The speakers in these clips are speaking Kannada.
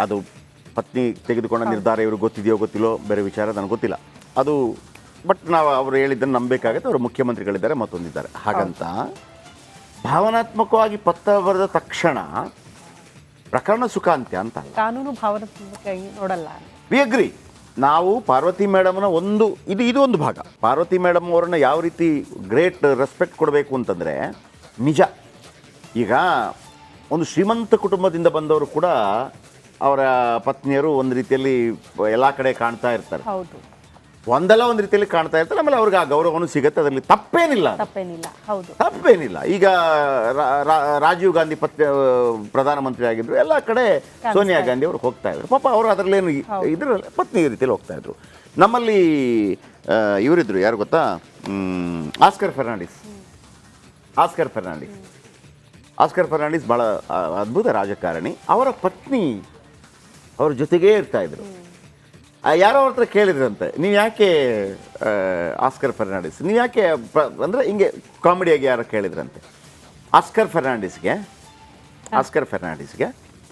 ಅದು ಪತ್ನಿ ತೆಗೆದುಕೊಂಡ ನಿರ್ಧಾರ ಇವರು ಗೊತ್ತಿದೆಯೋ ಗೊತ್ತಿಲ್ಲೋ ಬೇರೆ ವಿಚಾರ ನನಗೆ ಗೊತ್ತಿಲ್ಲ ಅದು. ಬಟ್ ನಾವು ಅವರು ಹೇಳಿದ್ದನ್ನು ನಂಬಬೇಕಾಗತ್ತೆ. ಅವರು ಮುಖ್ಯಮಂತ್ರಿಗಳಿದ್ದಾರೆ, ಮತ್ತೊಂದಿದ್ದಾರೆ. ಹಾಗಂತ ಭಾವನಾತ್ಮಕವಾಗಿ ಪತ್ರ ಬರೆದ ತಕ್ಷಣ ಪ್ರಕರಣ ಸುಖಾಂತ್ಯ ಅಂತ ಕಾನೂನು ಭಾವನಾತ್ಮಕವಾಗಿ ನೋಡಲ್ಲ. We agree. ನಾವು ಪಾರ್ವತಿ ಮೇಡಮ್ನ ಇದು ಒಂದು ಭಾಗ. ಪಾರ್ವತಿ ಮೇಡಮ್ ಅವ್ರನ್ನ ಯಾವ ರೀತಿ ಗ್ರೇಟ್ ರೆಸ್ಪೆಕ್ಟ್ ಕೊಡಬೇಕು ಅಂತಂದರೆ, ನಿಜ ಈಗ ಒಂದು ಶ್ರೀಮಂತ ಕುಟುಂಬದಿಂದ ಬಂದವರು ಕೂಡ ಅವರ ಪತ್ನಿಯರು ಒಂದು ರೀತಿಯಲ್ಲಿ ಎಲ್ಲ ಕಡೆ ಕಾಣ್ತಾ ಇರ್ತಾರೆ. ಹೌದು, ಒಂದಲ್ಲ ಒಂದು ರೀತಿಯಲ್ಲಿ ಕಾಣ್ತಾ ಇರ್ತಾರೆ. ಆಮೇಲೆ ಅವ್ರಿಗೆ ಆ ಗೌರವನೂ ಸಿಗುತ್ತೆ, ಅದರಲ್ಲಿ ತಪ್ಪೇನಿಲ್ಲ. ಹೌದು, ತಪ್ಪೇನಿಲ್ಲ. ಈಗ ರಾಜೀವ್ ಗಾಂಧಿ ಪ್ರಧಾನಮಂತ್ರಿ ಆಗಿದ್ರು, ಎಲ್ಲ ಕಡೆ ಸೋನಿಯಾ ಗಾಂಧಿ ಅವರು ಹೋಗ್ತಾ ಇದ್ರು. ಪಾಪ ಅವರು ಅದರಲ್ಲೇನು ಇದ್ರಲ್ಲಿ ಪತ್ನಿ ರೀತಿಯಲ್ಲಿ ಹೋಗ್ತಾ ಇದ್ರು. ನಮ್ಮಲ್ಲಿ ಇವರಿದ್ರು, ಯಾರು ಗೊತ್ತಾ, ಆಸ್ಕರ್ ಫರ್ನಾಂಡಿಸ್ ಭಾಳ ಅದ್ಭುತ ರಾಜಕಾರಣಿ. ಅವರ ಪತ್ನಿ ಅವ್ರ ಜೊತೆಗೇ ಇರ್ತಾ ಇದ್ರು. ಯಾರೋ ಅವ್ರ ಹತ್ರ ಕೇಳಿದ್ರಂತೆ, ನೀವು ಯಾಕೆ ಆಸ್ಕರ್ ಫರ್ನಾಂಡಿಸ್, ನೀವು ಯಾಕೆ ಅಂದರೆ ಹಿಂಗೆ ಕಾಮಿಡಿಯಾಗಿ ಯಾರೋ ಕೇಳಿದ್ರಂತೆ. ಆಸ್ಕರ್ ಫರ್ನಾಂಡಿಸ್ಗೆ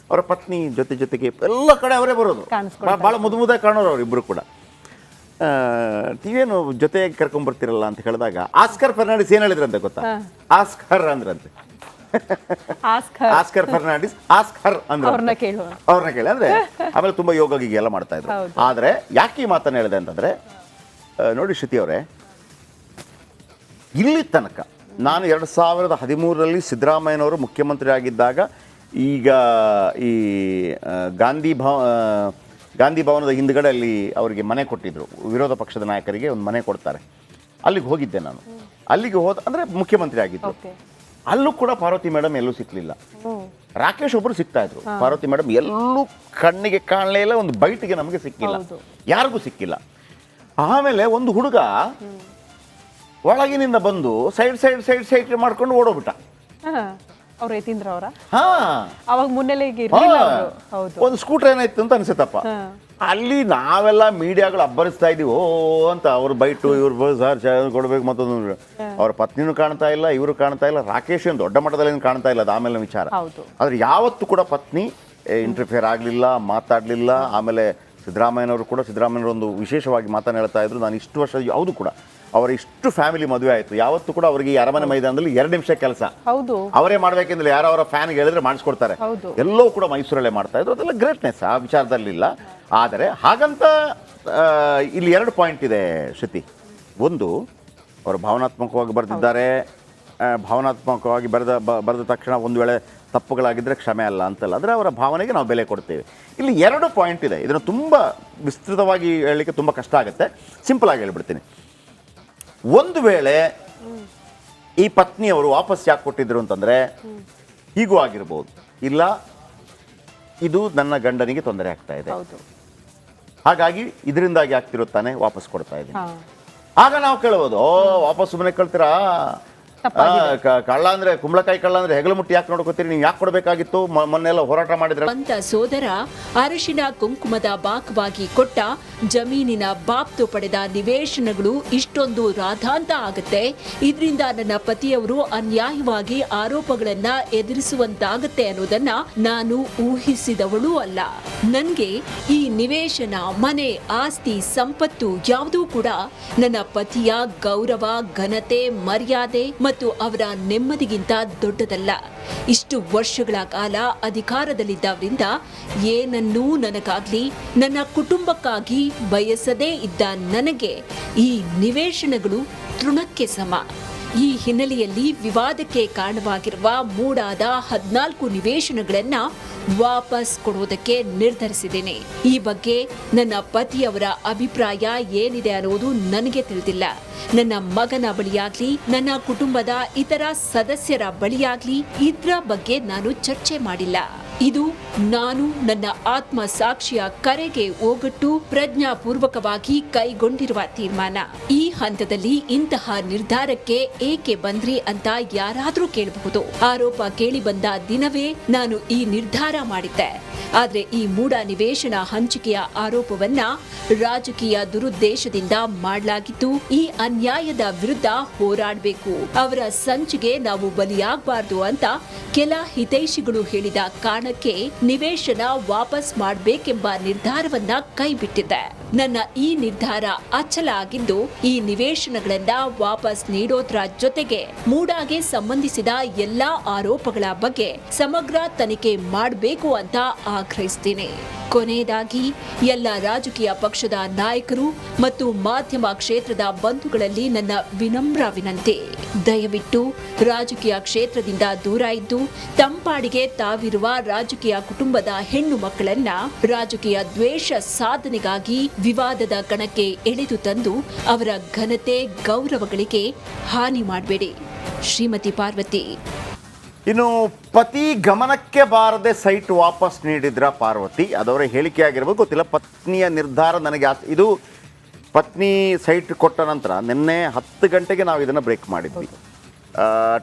ಅವರ ಪತ್ನಿ ಜೊತೆಗೆ ಎಲ್ಲ ಕಡೆ ಅವರೇ ಬರೋದು, ಭಾಳ ಮುದ ಕಾಣೋರು ಅವರಿಬ್ಬರು ಕೂಡ. ನೀವೇನು ಜೊತೆಗೆ ಕರ್ಕೊಂಡ್ಬರ್ತಿರಲ್ಲ ಅಂತ ಹೇಳಿದಾಗ ಆಸ್ಕರ್ ಫರ್ನಾಂಡಿಸ್ ಏನು ಹೇಳಿದ್ರಂತೆ ಗೊತ್ತಾ, ಆಸ್ಕರ್ ಅಂದ್ರಂತೆ. ಆಸ್ಕರ್ ಫರ್ನಾಂಡಿಸ್ ಆಸ್ಕರ್ ಅಂದ್ರೆ ಅವ್ರನ್ನ ಕೇಳಿ ಅಂದ್ರೆ ಆಮೇಲೆ ತುಂಬಾ ಯೋಗ ಗೀಗ ಎಲ್ಲ ಮಾಡ್ತಾ ಇದ್ರು. ಆದ್ರೆ ಯಾಕೆ ಈ ಮಾತನ್ನ ಹೇಳಿದೆ ಅಂತಂದ್ರೆ, ನೋಡಿ ಶ್ರುತಿ ಅವರೇ, ಇಲ್ಲಿ ತನಕ ನಾನು 2013ರಲ್ಲಿ ಸಿದ್ದರಾಮಯ್ಯನವರು ಮುಖ್ಯಮಂತ್ರಿ ಆಗಿದ್ದಾಗ, ಈಗ ಈ ಗಾಂಧಿ ಭವನದ ಹಿಂದ್ಗಡೆ ಅಲ್ಲಿ ಅವರಿಗೆ ಮನೆ ಕೊಟ್ಟಿದ್ರು, ವಿರೋಧ ಪಕ್ಷದ ನಾಯಕರಿಗೆ ಒಂದು ಮನೆ ಕೊಡ್ತಾರೆ. ಅಲ್ಲಿಗೆ ಹೋಗಿದ್ದೆ ನಾನು. ಅಲ್ಲಿಗೆ ಹೋದ ಅಂದ್ರೆ ಮುಖ್ಯಮಂತ್ರಿ ಆಗಿದ್ದು. ಅಲ್ಲೂ ಕೂಡ ಪಾರ್ವತಿ ಮೇಡಮ್ ಎಲ್ಲೂ ಸಿಕ್ಲಿಲ್ಲ. ರಾಕೇಶ್ ಒಬ್ರು ಸಿಗ್ತಾ ಇದ್ರು, ಪಾರ್ವತಿ ಮೇಡಮ್ ಎಲ್ಲೂ ಕಣ್ಣಿಗೆ ಕಾಣಲೇ ಇಲ್ಲ, ಒಂದು ಬೈಟಿಗೆ ನಮಗೆ ಸಿಕ್ಕಿಲ್ಲ, ಯಾರಿಗೂ ಸಿಕ್ಕಿಲ್ಲ. ಆಮೇಲೆ ಒಂದು ಹುಡುಗ ಒಳಗಿನಿಂದ ಬಂದು ಸೈಡ್ ಮಾಡ್ಕೊಂಡು ಓಡೋಗ್ಬಿಟ್ಟ. ಒಂದು ಸ್ಕೂಟರ್ ಏನಾಯ್ತು ಅಂತ ಅನ್ಸುತ್ತಪ್ಪ. ಅಲ್ಲಿ ನಾವೆಲ್ಲ ಮೀಡಿಯಾಗಳು ಅಬ್ಬರಿಸ್ತಾ ಇದೀವಿ, ಓ ಅಂತ. ಅವ್ರು ಬೈಟು, ಇವ್ರು ಸರ್ ಕೊಡ್ಬೇಕು, ಮತ್ತೊಂದು ಅವ್ರ ಪತ್ನಿನೂ ಕಾಣ್ತಾ ಇಲ್ಲ, ಇವರು ಕಾಣ್ತಾ ಇಲ್ಲ, ರಾಕೇಶ್ ಏನು ದೊಡ್ಡ ಮಟ್ಟದಲ್ಲಿ ಕಾಣ್ತಾ ಇಲ್ಲ, ಅದು ಆಮೇಲೆ ವಿಚಾರ. ಆದ್ರೆ ಯಾವತ್ತೂ ಕೂಡ ಪತ್ನಿ ಇಂಟರ್ಫಿಯರ್ ಆಗಲಿಲ್ಲ, ಮಾತಾಡಲಿಲ್ಲ. ಆಮೇಲೆ ಸಿದ್ದರಾಮಯ್ಯನವರು ಒಂದು ವಿಶೇಷವಾಗಿ ಮಾತನ್ನ ಹೇಳ್ತಾ ಇದ್ರು, ನಾನು ಇಷ್ಟು ವರ್ಷ ಯಾವುದು ಕೂಡ ಅವರ ಇಷ್ಟು ಫ್ಯಾಮಿಲಿ ಮದುವೆ ಆಯಿತು, ಯಾವತ್ತೂ ಕೂಡ ಅವರಿಗೆ ಅರಮನೆ ಮೈದಾನದಲ್ಲಿ 2 ನಿಮಿಷ ಕೆಲಸ ಅವರೇ ಮಾಡ್ಬೇಕೆಂದ್ರೆ ಯಾರೋ ಅವರ ಫ್ಯಾನ್ಗೆ ಹೇಳಿದ್ರೆ ಮಾಡಿಸ್ಕೊಡ್ತಾರೆ. ಎಲ್ಲವೂ ಕೂಡ ಮೈಸೂರಲ್ಲೇ ಮಾಡ್ತಾ ಇದ್ರು. ಅದೆಲ್ಲ ಗ್ರೇಟ್ನೆಸ್ ಆ ವಿಚಾರದಲ್ಲಿಲ್ಲ. ಆದರೆ ಹಾಗಂತ ಇಲ್ಲಿ 2 ಪಾಯಿಂಟ್ ಇದೆ ಶ್ರುತಿ. ಒಂದು, ಅವರು ಭಾವನಾತ್ಮಕವಾಗಿ ಬರೆದಿದ್ದಾರೆ. ಭಾವನಾತ್ಮಕವಾಗಿ ಬರೆದ ತಕ್ಷಣ ಒಂದು ವೇಳೆ ತಪ್ಪುಗಳಾಗಿದ್ದರೆ ಕ್ಷಮೆ ಅಲ್ಲ ಅಂತಲ್ಲ, ಆದರೆ ಅವರ ಭಾವನೆಗೆ ನಾವು ಬೆಲೆ ಕೊಡ್ತೇವೆ. ಇಲ್ಲಿ 2 ಪಾಯಿಂಟ್ ಇದೆ. ಇದನ್ನು ತುಂಬ ವಿಸ್ತೃತವಾಗಿ ಹೇಳಲಿಕ್ಕೆ ತುಂಬ ಕಷ್ಟ ಆಗುತ್ತೆ. ಸಿಂಪಲ್ ಆಗಿ ಹೇಳ್ಬಿಡ್ತೀನಿ. ಒಂದು ವೇಳೆ ಈ ಪತ್ನಿಯವರು ವಾಪಸ್ ಯಾಕೆ ಕೊಟ್ಟಿದ್ರು ಅಂತಂದರೆ, ಹೀಗೂ ಆಗಿರ್ಬೋದು, ಇಲ್ಲ ಇದು ನನ್ನ ಗಂಡನಿಗೆ ತೊಂದರೆ ಆಗ್ತಾ ಇದೆ, ಹಾಗಾಗಿ ಇದರಿಂದಾಗಿ ಆಗ್ತಿರುತ್ತಾನೆ, ವಾಪಸ್ ಕೊಡ್ತಾ ಇದ್ದೀನಿ. ಆಗ ನಾವು ಕೇಳ್ಬೋದು, ಓ ವಾಪಸ್ ಸುಮ್ಮನೆ ಕಳ್ತೀರಾ, ಕಳ್ಳ ಅಂದ್ರೆ ಕುಂಬಳಕಾಯಿ ಕಳ್ಳ ಅಂದ್ರೆ ಹೆಗಲು ಮುಟ್ಟಿ ಯಾಕೆ ನೋಡ್ಕೋತೀರಿ, ನೀವು ಯಾಕೆ ಕೊಡಬೇಕಾಗಿತ್ತು, ಮೊನ್ನೆಲ್ಲ ಹೋರಾಟ ಮಾಡಿದ್ರೆ ಅಂತ ಸೋದರ ಅರಿಶಿನ ಕುಂಕುಮದ ಬಾಕವಾಗಿ ಕೊಟ್ಟ ಜಮೀನಿನ ಬಾಪ್ತು ಪಡೆದ ನಿವೇಶನಗಳು ಇಷ್ಟೊಂದು ರಾಧಾಂತ ಆಗುತ್ತೆ. ಇದರಿಂದ ನನ್ನ ಪತಿಯವರು ಅನ್ಯಾಯವಾಗಿ ಆರೋಪಗಳನ್ನ ಎದುರಿಸುವಂತಾಗತ್ತೆ ಅನ್ನೋದನ್ನ ನಾನು ಊಹಿಸಿದವಳೂ ಅಲ್ಲ. ನನ್ಗೆ ಈ ನಿವೇಶನ, ಮನೆ, ಆಸ್ತಿ, ಸಂಪತ್ತು ಯಾವುದೂ ಕೂಡ ನನ್ನ ಪತಿಯ ಗೌರವ, ಘನತೆ, ಮರ್ಯಾದೆ ಮತ್ತು ಅವರ ನೆಮ್ಮದಿಗಿಂತ ದೊಡ್ಡದಲ್ಲ. ಇಷ್ಟು ವರ್ಷಗಳ ಕಾಲ ಅಧಿಕಾರದಲ್ಲಿದ್ದವರಿಂದ ಏನನ್ನೂ ನನಗಾಗ್ಲಿ, ನನ್ನ ಕುಟುಂಬಕ್ಕಾಗಿ ಬಯಸದೇ ಇದ್ದ ನನಗೆ ಈ ನಿವೇಶನಗಳು ತೃಣಕ್ಕೆ ಸಮ. ಈ ಹಿನ್ನೆಲೆಯಲ್ಲಿ ವಿವಾದಕ್ಕೆ ಕಾರಣವಾಗಿರುವ ಮೂಡಾದ 14 ನಿವೇಶನಗಳನ್ನ ವಾಪಸ್ ಕೊಡೋದಕ್ಕೆ ನಿರ್ಧರಿಸಿದ್ದೇನೆ. ಈ ಬಗ್ಗೆ ನನ್ನ ಪತಿಯವರ ಅಭಿಪ್ರಾಯ ಏನಿದೆ ಅನ್ನೋದು ನನಗೆ ತಿಳಿದಿಲ್ಲ. ನನ್ನ ಮಗನ ಬಳಿಯಾಗ್ಲಿ, ನನ್ನ ಕುಟುಂಬದ ಇತರ ಸದಸ್ಯರ ಬಳಿಯಾಗ್ಲಿ ಇದರ ಬಗ್ಗೆ ನಾನು ಚರ್ಚೆ ಮಾಡಿಲ್ಲ. ಇದು ನಾನು ನನ್ನ ಆತ್ಮ ಸಾಕ್ಷಿಯ ಕರೆಗೆ ಓಗಟ್ಟು ಪ್ರಜ್ಞಾಪೂರ್ವಕವಾಗಿ ಕೈಗೊಂಡಿರುವ ತೀರ್ಮಾನ. ಈ ಹಂತದಲ್ಲಿ ಇಂತಹ ನಿರ್ಧಾರಕ್ಕೆ ಏಕೆ ಬಂದ್ರಿ ಅಂತ ಯಾರಾದ್ರೂ ಕೇಳಬಹುದು. ಆರೋಪ ಕೇಳಿ ಬಂದ ದಿನವೇ ನಾನು ಈ ನಿರ್ಧಾರ ಮಾಡಿದ್ದೆ. ಆದ್ರೆ ಈ ಮೂಢ ನಿವೇಶನ ಹಂಚಿಕೆಯ ಆರೋಪವನ್ನ ರಾಜಕೀಯ ದುರುದ್ದೇಶದಿಂದ ಮಾಡಲಾಗಿದ್ದು, ಈ ಅನ್ಯಾಯದ ವಿರುದ್ಧ ಹೋರಾಡಬೇಕು, ಅವರ ಸಂಚಿಗೆ ನಾವು ಬಲಿಯಾಗಬಾರ್ದು ಅಂತ ಕೆಲ ಹಿತೈಷಿಗಳು ಹೇಳಿದ ಕಾರಣಕ್ಕೆ ನಿವೇಶನ ವಾಪಸ್ ಮಾಡಬೇಕೆಂಬ ನಿರ್ಧಾರವನ್ನ ಕೈಬಿಟ್ಟಿದ್ದೆ. ನನ್ನ ಈ ನಿರ್ಧಾರ ಅಚಲ ಆಗಿದ್ದು, ಈ ನಿವೇಶನಗಳನ್ನ ವಾಪಸ್ ನೀಡೋದ್ರ ಜೊತೆಗೆ ಮೂಡಾಗೆ ಸಂಬಂಧಿಸಿದ ಎಲ್ಲಾ ಆರೋಪಗಳ ಬಗ್ಗೆ ಸಮಗ್ರ ತನಿಖೆ ಮಾಡಬೇಕು ಅಂತ ಆಗ್ರಹಿಸ್ತೀನಿ. ಕೊನೆಯದಾಗಿ ಎಲ್ಲ ರಾಜಕೀಯ ಪಕ್ಷದ ನಾಯಕರು ಮತ್ತು ಮಾಧ್ಯಮ ಕ್ಷೇತ್ರದ ಬಂಧುಗಳಲ್ಲಿ ನನ್ನ ವಿನಮ್ರ ವಿನಂತಿ, ದಯವಿಟ್ಟು ರಾಜಕೀಯ ಕ್ಷೇತ್ರದಿಂದ ದೂರ ಇದ್ದು ತಂಪಾಡಿಗೆ ತಾವಿರುವ ರಾಜಕೀಯ ಕುಟುಂಬದ ಹೆಣ್ಣು ಮಕ್ಕಳನ್ನ ರಾಜಕೀಯ ದ್ವೇಷ ಸಾಧನೆಗಾಗಿ ವಿವಾದದ ಕಣಕ್ಕೆ ಎಳೆದು ತಂದು ಅವರ ಘನತೆ ಗೌರವಗಳಿಗೆ ಹಾನಿ ಮಾಡಬೇಡಿ. ಶ್ರೀಮತಿ ಪಾರ್ವತಿ. ಇನ್ನು ಪತಿ ಗಮನಕ್ಕೆ ಬಾರದೆ ಸೈಟ್ ವಾಪಸ್ ನೀಡಿದ್ರ ಪಾರ್ವತಿ, ಅದವರ ಹೇಳಿಕೆ ಆಗಿರ್ಬೋದು, ಗೊತ್ತಿಲ್ಲ. ಪತ್ನಿಯ ನಿರ್ಧಾರ ನನಗೆ ಇದು ಪತ್ನಿ ಸೈಟ್ ಕೊಟ್ಟ ನಂತರ ನಿನ್ನೆ 10 ಗಂಟೆಗೆ ನಾವು ಇದನ್ನು ಬ್ರೇಕ್ ಮಾಡಿದ್ವಿ.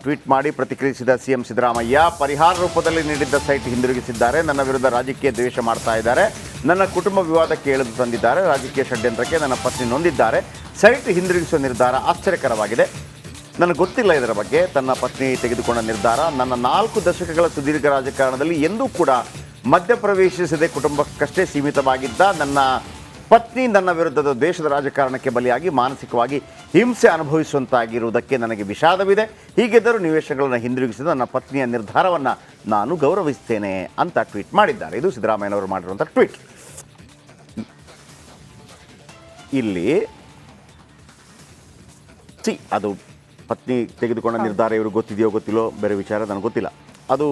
ಟ್ವೀಟ್ ಮಾಡಿ ಪ್ರತಿಕ್ರಿಯಿಸಿದ ಸಿಎಂ ಸಿದ್ದರಾಮಯ್ಯ, ಪರಿಹಾರ ರೂಪದಲ್ಲಿ ನೀಡಿದ್ದ ಸೈಟ್ ಹಿಂದಿರುಗಿಸಿದ್ದಾರೆ. ನನ್ನ ವಿರುದ್ಧ ರಾಜಕೀಯ ದ್ವೇಷ ಮಾಡ್ತಾ ಇದ್ದಾರೆ. ನನ್ನ ಕುಟುಂಬ ವಿವಾದಕ್ಕೆ ಎಳೆದು ತಂದಿದ್ದಾರೆ. ರಾಜಕೀಯ ಷಡ್ಯಂತ್ರಕ್ಕೆ ನನ್ನ ಪತ್ನಿ ನೊಂದಿದ್ದಾರೆ. ಸೈಟ್ ಹಿಂದಿರುಗಿಸುವ ನಿರ್ಧಾರ ಆಶ್ಚರ್ಯಕರವಾಗಿದೆ. ನನಗೆ ಗೊತ್ತಿಲ್ಲ ಇದರ ಬಗ್ಗೆ. ತನ್ನ ಪತ್ನಿ ತೆಗೆದುಕೊಂಡ ನಿರ್ಧಾರ. ನನ್ನ 4 ದಶಕಗಳ ಸುದೀರ್ಘ ರಾಜಕಾರಣದಲ್ಲಿ ಎಂದೂ ಕೂಡ ಮಧ್ಯಪ್ರವೇಶಿಸದೆ ಕುಟುಂಬಕ್ಕಷ್ಟೇ ಸೀಮಿತವಾಗಿದ್ದ ನನ್ನ ಪತ್ನಿ ನನ್ನ ವಿರುದ್ಧದ ದ್ವೇಷದ ರಾಜಕಾರಣಕ್ಕೆ ಬಲಿಯಾಗಿ ಮಾನಸಿಕವಾಗಿ ಹಿಂಸೆ ಅನುಭವಿಸುವಂತಾಗಿರುವುದಕ್ಕೆ ನನಗೆ ವಿಷಾದವಿದೆ. ಹೀಗಿದ್ದರೂ ನಿವೇಶನಗಳನ್ನು ಹಿಂದಿರುಗಿಸಿದ ನನ್ನ ಪತ್ನಿಯ ನಿರ್ಧಾರವನ್ನು ನಾನು ಗೌರವಿಸ್ತೇನೆ ಅಂತ ಟ್ವೀಟ್ ಮಾಡಿದ್ದಾರೆ. ಇದು ಸಿದ್ದರಾಮಯ್ಯನವರು ಮಾಡಿರುವಂಥ ಟ್ವೀಟ್. ಇಲ್ಲಿ ಅದು ಪತ್ನಿ ತೆಗೆದುಕೊಂಡ ನಿರ್ಧಾರ ಇವರು ಗೊತ್ತಿದೆಯೋ ಗೊತ್ತಿಲ್ಲೋ ಬೇರೆ ವಿಚಾರ, ನನಗೆ ಗೊತ್ತಿಲ್ಲ ಅದು.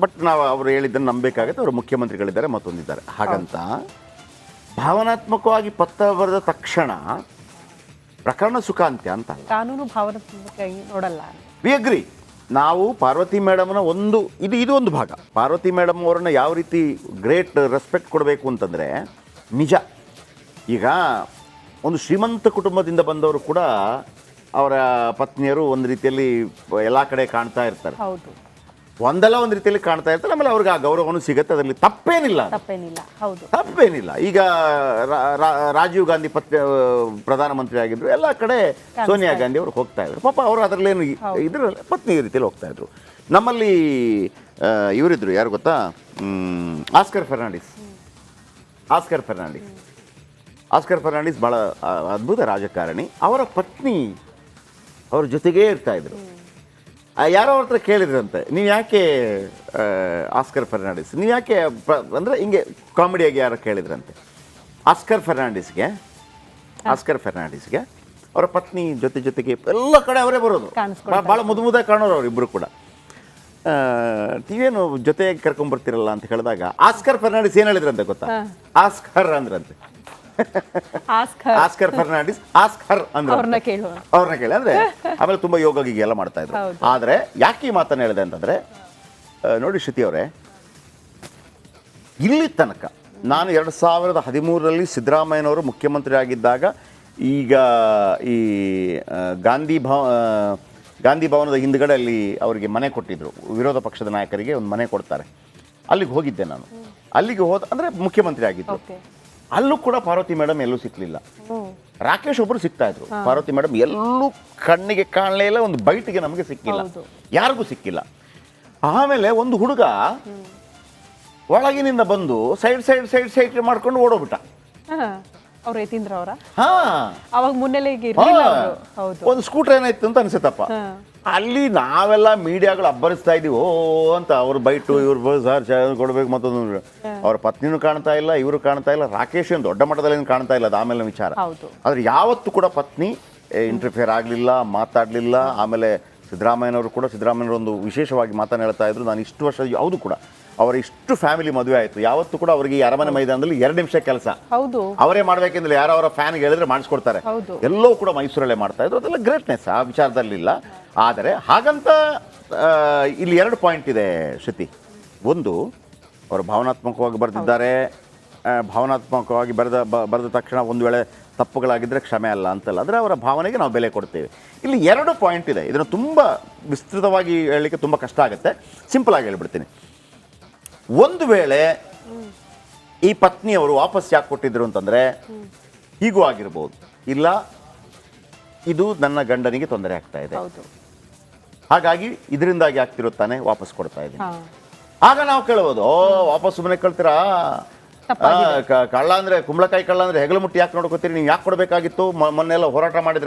ಬಟ್ ನಾವು ಅವರು ಹೇಳಿದ್ದನ್ನು ನಂಬಬೇಕಾಗತ್ತೆ. ಅವರು ಮುಖ್ಯಮಂತ್ರಿಗಳಿದ್ದಾರೆ, ಮತ್ತೊಂದಿದ್ದಾರೆ. ಹಾಗಂತ ಭಾವನಾತ್ಮಕವಾಗಿ ಪತ್ರ ಬರೆದ ತಕ್ಷಣ ಪ್ರಕರಣ ಸುಖಾಂತ್ಯ ಅಂತ ಕಾನೂನು ಭಾವನಾತ್ಮಕವಾಗಿ ನೋಡಲ್ಲ. We agree. ನಾವು ಪಾರ್ವತಿ ಮೇಡಮ್ನ ಇದು ಒಂದು ಭಾಗ. ಪಾರ್ವತಿ ಮೇಡಮ್ ಅವರನ್ನ ಯಾವ ರೀತಿ ಗ್ರೇಟ್ ರೆಸ್ಪೆಕ್ಟ್ ಕೊಡಬೇಕು ಅಂತಂದರೆ, ನಿಜ ಈಗ ಒಂದು ಶ್ರೀಮಂತ ಕುಟುಂಬದಿಂದ ಬಂದವರು ಕೂಡ ಅವರ ಪತ್ನಿಯರು ಒಂದು ರೀತಿಯಲ್ಲಿ ಎಲ್ಲ ಕಡೆ ಕಾಣ್ತಾ ಇರ್ತಾರೆ. ಹೌದು, ಒಂದಲ್ಲ ಒಂದು ರೀತಿಯಲ್ಲಿ ಕಾಣ್ತಾ ಇರ್ತಾರೆ. ಆಮೇಲೆ ಅವ್ರಿಗೆ ಆ ಗೌರವನೂ ಸಿಗುತ್ತೆ. ಅದರಲ್ಲಿ ತಪ್ಪೇನಿಲ್ಲ. ಹೌದು, ತಪ್ಪೇನಿಲ್ಲ. ಈಗ ರಾಜೀವ್ ಗಾಂಧಿ ಪ್ರಧಾನಮಂತ್ರಿ ಆಗಿದ್ರು, ಎಲ್ಲ ಕಡೆ ಸೋನಿಯಾ ಗಾಂಧಿ ಅವರು ಹೋಗ್ತಾ ಇದ್ರು. ಪಾಪ ಅವರು ಅದರಲ್ಲೇನು ಇದ್ರಲ್ಲಿ ಪತ್ನಿ ಈ ರೀತಿಯಲ್ಲಿ ಹೋಗ್ತಾ ಇದ್ರು. ನಮ್ಮಲ್ಲಿ ಇವರಿದ್ರು, ಯಾರು ಗೊತ್ತಾ, ಆಸ್ಕರ್ ಫರ್ನಾಂಡಿಸ್ ಭಾಳ ಅದ್ಭುತ ರಾಜಕಾರಣಿ. ಅವರ ಪತ್ನಿ ಅವ್ರ ಜೊತೆಗೇ ಇರ್ತಾ ಇದ್ರು. ಯಾರೋ ಅವ್ರ ಹತ್ರ ಕೇಳಿದ್ರಂತೆ, ನೀವು ಯಾಕೆ ಆಸ್ಕರ್ ಫರ್ನಾಂಡಿಸ್ ನೀವು ಯಾಕೆ ಅಂದರೆ ಹಿಂಗೆ ಕಾಮಿಡಿಯಾಗಿ ಯಾರೋ ಕೇಳಿದ್ರಂತೆ. ಆಸ್ಕರ್ ಫರ್ನಾಂಡಿಸ್ಗೆ ಅವರ ಪತ್ನಿ ಜೊತೆಗೆ ಎಲ್ಲ ಕಡೆ ಅವರೇ ಬರೋದು. ಭಾಳ ಮುದ್ದಾಗಿ ಕಾಣೋರು ಅವರಿಬ್ಬರು ಕೂಡ. ನೀವೇನು ಜೊತೆಗೆ ಕರ್ಕೊಂಡ್ಬರ್ತಿರಲ್ಲ ಅಂತ ಹೇಳಿದಾಗ ಆಸ್ಕರ್ ಫರ್ನಾಂಡಿಸ್ ಏನು ಹೇಳಿದ್ರಂತೆ ಗೊತ್ತಾ? ಆಸ್ಕರ್ ಅಂದ್ರಂತೆ. ಆಸ್ಕರ್ ಫರ್ನಾಂಡಿಸ್ ಆಸ್ಕರ್ ಅಂದ್ರೆ ಅವ್ರನ್ನ ಕೇಳಿ ಅಂದ್ರೆ ಆಮೇಲೆ ತುಂಬಾ ಯೋಗ ಗೀಗ ಎಲ್ಲ ಮಾಡ್ತಾ ಇದ್ರು. ಆದ್ರೆ ಯಾಕೆ ಈ ಮಾತನ್ನ ಹೇಳಿದೆ ಅಂತಂದ್ರೆ, ನೋಡಿ ಶ್ರುತಿ ಅವರೇ, ಇಲ್ಲಿ ತನಕ ನಾನು 2013ರಲ್ಲಿ ಸಿದ್ದರಾಮಯ್ಯನವರು ಮುಖ್ಯಮಂತ್ರಿ ಆಗಿದ್ದಾಗ, ಈಗ ಈ ಗಾಂಧಿ ಭವನದ ಹಿಂದ್ಗಡೆ ಅಲ್ಲಿ ಅವರಿಗೆ ಮನೆ ಕೊಟ್ಟಿದ್ರು. ವಿರೋಧ ಪಕ್ಷದ ನಾಯಕರಿಗೆ ಒಂದು ಮನೆ ಕೊಡ್ತಾರೆ. ಅಲ್ಲಿಗೆ ಹೋಗಿದ್ದೆ ನಾನು. ಅಲ್ಲಿಗೆ ಅಂದ್ರೆ ಮುಖ್ಯಮಂತ್ರಿ ಆಗಿದ್ರು. ಅಲ್ಲೂ ಕೂಡ ಪಾರ್ವತಿ ಮೇಡಮ್ ಎಲ್ಲೂ ಸಿಕ್ಲಿಲ್ಲ. ರಾಕೇಶ್ ಒಬ್ಬರು ಸಿಗ್ತಾ ಇದ್ರು. ಪಾರ್ವತಿ ಮೇಡಮ್ ಎಲ್ಲೂ ಕಣ್ಣಿಗೆ ಕಾಣಲೇ ಇಲ್ಲ. ಒಂದು ಬೈಟಿಗೆ ನಮಗೆ ಸಿಕ್ಕಿಲ್ಲ, ಯಾರಿಗೂ ಸಿಕ್ಕಿಲ್ಲ. ಆಮೇಲೆ ಒಂದು ಹುಡುಗ ಒಳಗಿನಿಂದ ಬಂದು ಸೈಡ್ ಮಾಡ್ಕೊಂಡು ಓಡೋಗ್ಬಿಟ್ಟ. ಅವ್ರು ಯತೀಂದ್ರ ಅವರ ಅವಾಗ ಮುನ್ನೆಲೆಗೆ ಒಂದು ಸ್ಕೂಟರ್ ಏನಾಯ್ತು ಅಂತ ಅನ್ಸುತ್ತಪ್ಪ. ಅಲ್ಲಿ ನಾವೆಲ್ಲ ಮೀಡಿಯಾಗಳು ಅಬ್ಬರಿಸ್ತಾ ಇದೀವಿ ಓ ಅಂತ. ಅವ್ರು ಬೈಟು ಇವ್ರು ಸರ್ ಕೊಡ್ಬೇಕು, ಮತ್ತೊಂದು ಅವ್ರ ಪತ್ನಿನೂ ಕಾಣ್ತಾ ಇಲ್ಲ, ಇವರು ಕಾಣ್ತಾ ಇಲ್ಲ, ರಾಕೇಶ್ ಏನು ದೊಡ್ಡ ಮಟ್ಟದಲ್ಲಿ ಕಾಣ್ತಾ ಇಲ್ಲ. ಅದು ಆಮೇಲೆ ವಿಚಾರ. ಆದ್ರೆ ಯಾವತ್ತೂ ಕೂಡ ಪತ್ನಿ ಇಂಟರ್ಫಿಯರ್ ಆಗಲಿಲ್ಲ, ಮಾತಾಡಲಿಲ್ಲ. ಆಮೇಲೆ ಸಿದ್ದರಾಮಯ್ಯನವರು ಒಂದು ವಿಶೇಷವಾಗಿ ಮಾತನ್ನು ಹೇಳ್ತಾ ಇದ್ರು, ನಾನು ಇಷ್ಟು ವರ್ಷ ಯಾವುದು ಕೂಡ ಅವರ ಇಷ್ಟು ಫ್ಯಾಮಿಲಿ ಮದುವೆ ಆಯಿತು, ಯಾವತ್ತೂ ಕೂಡ ಅವರಿಗೆ ಅರಮನೆ ಮೈದಾನದಲ್ಲಿ 2 ನಿಮಿಷ ಕೆಲಸ ಅವರೇ ಮಾಡ್ಬೇಕೆಂದ್ರೆ ಯಾರೋ ಅವರ ಫ್ಯಾನ್ಗೆ ಹೇಳಿದ್ರೆ ಮಾಡಿಸ್ಕೊಡ್ತಾರೆ. ಎಲ್ಲವೂ ಕೂಡ ಮೈಸೂರಲ್ಲೇ ಮಾಡ್ತಾ ಇದ್ರು. ಅದೆಲ್ಲ ಗ್ರೇಟ್ನೆಸ್ ಆ ವಿಚಾರದಲ್ಲಿಲ್ಲ. ಆದರೆ ಹಾಗಂತ ಇಲ್ಲಿ 2 ಪಾಯಿಂಟ್ ಇದೆ ಶ್ರುತಿ. ಒಂದು, ಅವರು ಭಾವನಾತ್ಮಕವಾಗಿ ಬರೆದಿದ್ದಾರೆ. ಭಾವನಾತ್ಮಕವಾಗಿ ಬರೆದ ತಕ್ಷಣ ಒಂದು ವೇಳೆ ತಪ್ಪುಗಳಾಗಿದ್ದರೆ ಕ್ಷಮೆ ಅಲ್ಲ ಅಂತಲ್ಲ, ಆದರೆ ಅವರ ಭಾವನೆಗೆ ನಾವು ಬೆಲೆ ಕೊಡ್ತೇವೆ. ಇಲ್ಲಿ 2 ಪಾಯಿಂಟ್ ಇದೆ, ಇದನ್ನು ತುಂಬ ವಿಸ್ತೃತವಾಗಿ ಹೇಳಲಿಕ್ಕೆ ತುಂಬ ಕಷ್ಟ ಆಗುತ್ತೆ, ಸಿಂಪಲ್ ಆಗಿ ಹೇಳ್ಬಿಡ್ತೀನಿ. ಒಂದು ವೇಳೆ ಈ ಪತ್ನಿಯವರು ವಾಪಸ್ ಯಾಕೆ ಕೊಟ್ಟಿದ್ರು ಅಂತಂದರೆ ಹೀಗೂ ಆಗಿರ್ಬೋದು, ಇಲ್ಲ ಇದು ನನ್ನ ಗಂಡನಿಗೆ ತೊಂದರೆ ಆಗ್ತಾ ಇದೆ, ಹೌದು. ಹಾಗಾಗಿ ಇದರಿಂದಾಗಿ ಆಗ್ತಿರುತ್ತಾನೆ ವಾಪಸ್ ಕೊಡ್ತಾ ಇದ್ದೀನಿ. ಹಾ. ಆಗ ನಾವು ಕೇಳ್ಬೋದು, ವಾಪಸ್ ಸುಮ್ಮನೆ ಕಳ್ತೀರಾ, ಕಳ್ಳ ಅಂದರೆ ಕುಂಬಳಕಾಯಿ ಕಳ್ಳ ಅಂದರೆ ಹೆಗಲು ಮುಟ್ಟಿ ಯಾಕೆ ನೋಡ್ಕೋತೀರಿ, ನೀವು ಯಾಕೆ ಕೊಡಬೇಕಾಗಿತ್ತು, ಮೊನ್ನೆಲ್ಲ ಹೋರಾಟ ಮಾಡಿದ್ರೆ